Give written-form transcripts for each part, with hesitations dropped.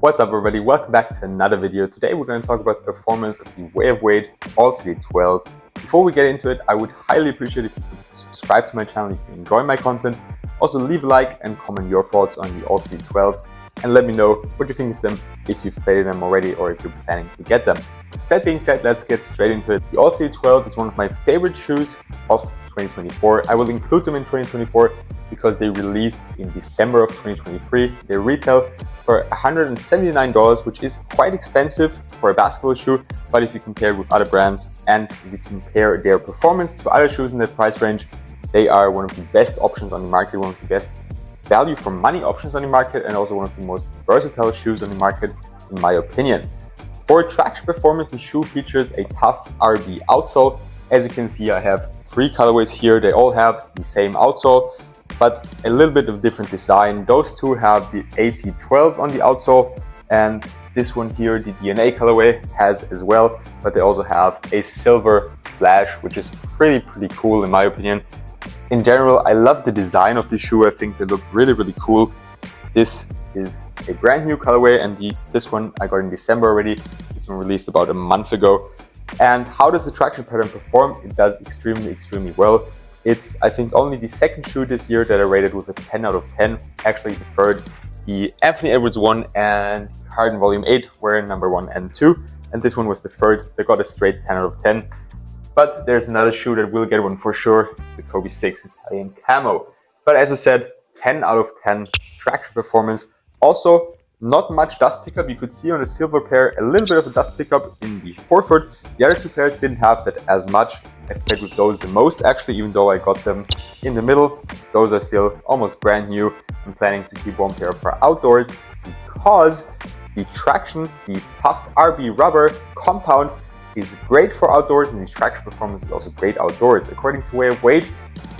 What's up everybody, welcome back to another video. Today we're going to talk about performance of the Way of Wade All-City 12. Before we get into it, I would highly appreciate if you could subscribe to my channel if you enjoy my content. Also leave a like and comment your thoughts on the All-City 12 and let me know what you think of them, if you've played them already or if you're planning to get them. With that being said, let's get straight into it. The All-City 12 is one of my favorite shoes of 2024. I will include them in 2024 because they released in December of 2023. They retail for $179, which is quite expensive for a basketball shoe, but if you compare it with other brands and if you compare their performance to other shoes in that price range, they are one of the best options on the market, one of the best value for money options on the market, and also one of the most versatile shoes on the market, in my opinion. For traction performance, the shoe features a tough RB outsole. As you can see, I have 3 colorways here. They all have the same outsole, but a little bit of different design. Those two have the AC12 on the outsole, and this one here, the DNA colorway, has as well, but they also have a silver flash, which is pretty cool in my opinion. In general, I love the design of the shoe. I think they look really cool. This is a brand new colorway, and this one I got in December already. It's been released about a month ago. And how does the traction pattern perform? It does extremely well. It's, I think, only the second shoe this year that I rated with a 10 out of 10. Actually, the third, the Anthony Edwards 1 and Harden Volume 8 were number 1 and 2. And this one was the third that got a straight 10 out of 10. But there's another shoe that will get one for sure. It's the Kobe 6 Italian Camo. But as I said, 10 out of 10 traction performance. Also, not much dust pickup. You could see on the silver pair a little bit of a dust pickup in the forefoot. The other two pairs didn't have that as much. I've played with those the most actually, even though I got them in the middle. Those are still almost brand new. I'm planning to keep one pair for outdoors because the traction, the tough RB rubber compound, is great for outdoors, and the traction performance is also great outdoors. According to Way of Wade,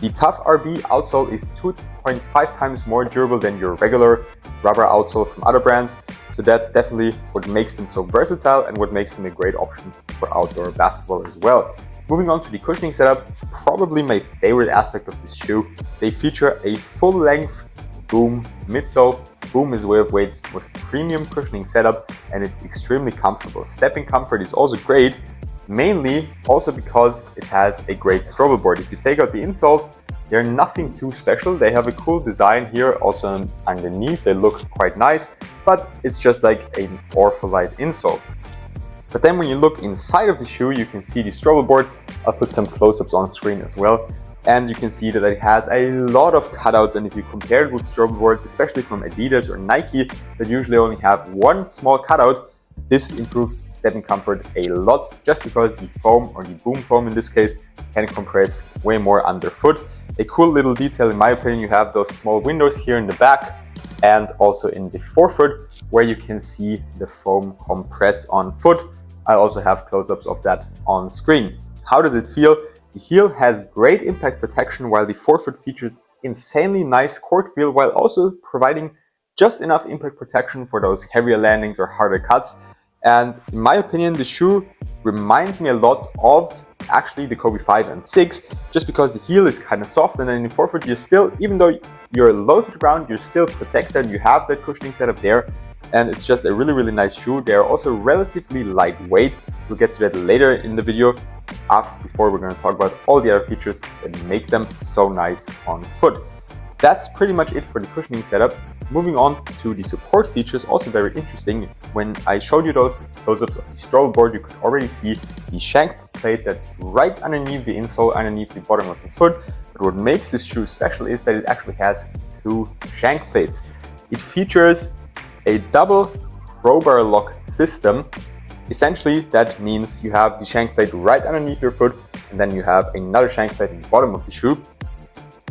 the tough RB outsole is 2.5 times more durable than your regular rubber outsole from other brands. So that's definitely what makes them so versatile and what makes them a great option for outdoor basketball as well. Moving on to the cushioning setup, probably my favorite aspect of this shoe. They feature a full-length Boom midsole. Boom is Way of Wade's most premium cushioning setup, and it's extremely comfortable. Stepping comfort is also great, mainly also because it has a great strobel board. If you take out the insoles, they're nothing too special. They have a cool design here, also underneath they look quite nice, but it's just like an Ortholite insole. But then when you look inside of the shoe, you can see the strobel board. I'll put some close-ups on screen as well. And you can see that it has a lot of cutouts, and if you compare it with strobel boards, especially from Adidas or Nike, that usually only have one small cutout, this improves stepping comfort a lot, just because the foam, or the Boom foam in this case, can compress way more underfoot. A cool little detail in my opinion, you have those small windows here in the back and also in the forefoot where you can see the foam compress on foot. I also have close-ups of that on screen. How does it feel? The heel has great impact protection, while the forefoot features insanely nice court feel, while also providing just enough impact protection for those heavier landings or harder cuts. And in my opinion, the shoe reminds me a lot of actually the Kobe 5 and 6, just because the heel is kind of soft, and then in the forefoot you're still, even though you're low to the ground, you're still protected, you have that cushioning setup there, and it's just a really nice shoe. They're also relatively lightweight. We'll get to that later in the video. Before we're going to talk about all the other features that make them so nice on foot. That's pretty much it for the cushioning setup. Moving on to the support features, also very interesting. When I showed you those close-ups of the strobel board, you could already see the shank plate that's right underneath the insole, underneath the bottom of the foot. But what makes this shoe special is that it actually has 2 shank plates. It features a double crowbar lock system. Essentially, that means you have the shank plate right underneath your foot, and then you have another shank plate at the bottom of the shoe.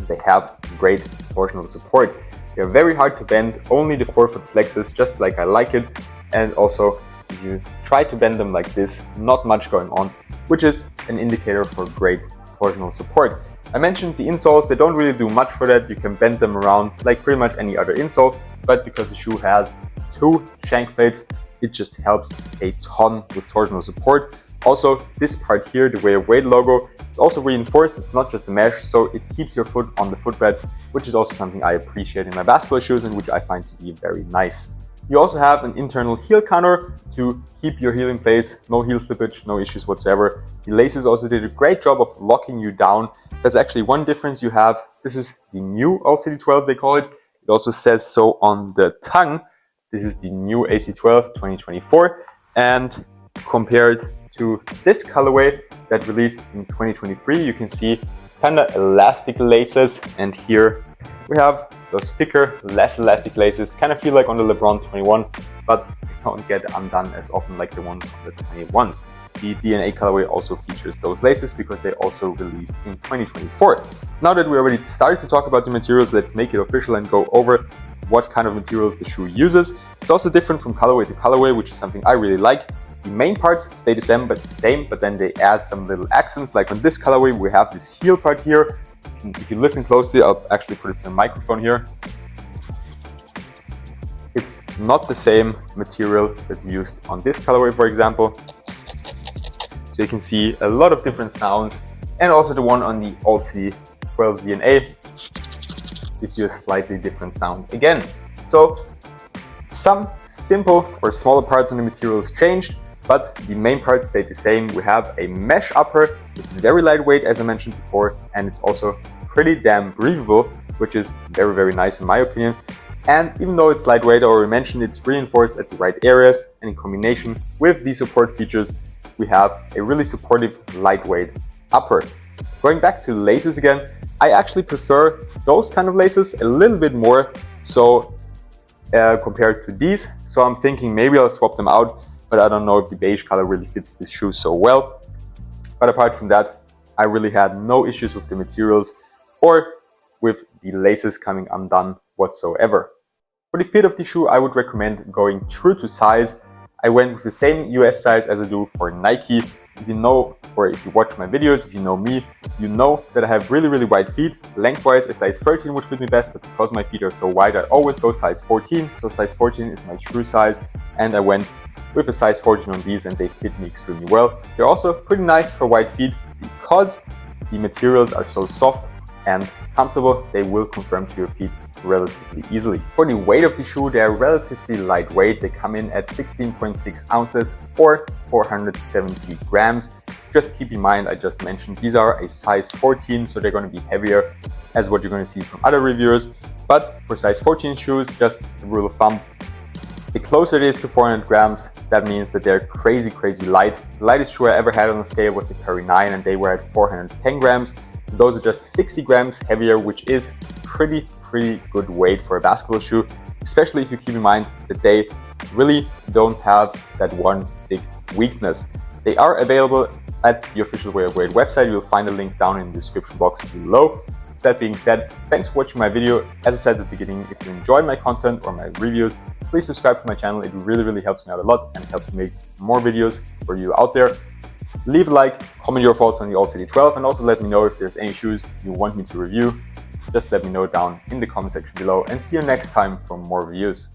They have great torsional support. They're very hard to bend, only the forefoot flexes just like I like it, and also if you try to bend them like this, not much going on, which is an indicator for great torsional support. I mentioned the insoles, they don't really do much for that. You can bend them around like pretty much any other insole, but because the shoe has 2 shank plates, it just helps a ton with torsional support. Also, this part here, the Way of Wade logo, it's also reinforced. It's not just a mesh, so it keeps your foot on the footbed, which is also something I appreciate in my basketball shoes and which I find to be very nice. You also have an internal heel counter to keep your heel in place, no heel slippage, no issues whatsoever. The laces also did a great job of locking you down. That's actually one difference you have. This is the new LCD12, they call it. It also says so on the tongue. This is the new AC12 2024. And compared to this colorway that released in 2023, you can see kind of elastic laces, and here we have those thicker, less elastic laces. Kind of feel like on the LeBron 21, but they don't get undone as often like the ones on the 21s. The DNA colorway also features those laces because they also released in 2024. Now that we already started to talk about the materials, let's make it official and go over what kind of materials the shoe uses. It's also different from colorway to colorway, which is something I really like. The main parts stay the same, but then they add some little accents. Like on this colorway, we have this heel part here. And if you listen closely, I'll actually put it to the microphone here. It's not the same material that's used on this colorway, for example. So you can see a lot of different sounds, and also the one on the LCD12 DNA gives you a slightly different sound again. So some simple or smaller parts on the materials changed, but the main parts stayed the same. We have a mesh upper. It's very lightweight, as I mentioned before, and it's also pretty damn breathable, which is very, very nice in my opinion. And even though it's lightweight, I already mentioned, it's reinforced at the right areas, and in combination with the support features, we have a really supportive, lightweight upper. Going back to laces again, I actually prefer those kind of laces a little bit more so compared to these. So I'm thinking maybe I'll swap them out, but I don't know if the beige color really fits this shoe so well. But apart from that, I really had no issues with the materials or with the laces coming undone whatsoever. For the fit of the shoe, I would recommend going true to size. I went with the same US size as I do for Nike. If you know, or if you watch my videos, if you know me, you know that I have really, really wide feet. Lengthwise, a size 13 would fit me best, but because my feet are so wide, I always go size 14. So size 14 is my true size, and I went with a size 14 on these, and they fit me extremely well. They're also pretty nice for wide feet because the materials are so soft and comfortable. They will conform to your feet relatively easily. For the weight of the shoe, they are relatively lightweight. They come in at 16.6 ounces or 470 grams. Just keep in mind, I just mentioned these are a size 14, so they're going to be heavier as what you're going to see from other reviewers. But for size 14 shoes, just the rule of thumb, the closer it is to 400 grams, that means that they're crazy, crazy light. The lightest shoe I ever had on the scale was the Curry 9, and they were at 410 grams. So those are just 60 grams heavier, which is pretty good weight for a basketball shoe, especially if you keep in mind that they really don't have that one big weakness. They are available at the official Way of Wade website. You'll find a link down in the description box below. That being said, thanks for watching my video. As I said at the beginning, if you enjoy my content or my reviews, please subscribe to my channel. It really helps me out a lot and helps me make more videos for you out there. Leave a like, comment your thoughts on the LCD12, and also let me know if there's any shoes you want me to review. Just let me know down in the comment section below, and see you next time for more reviews.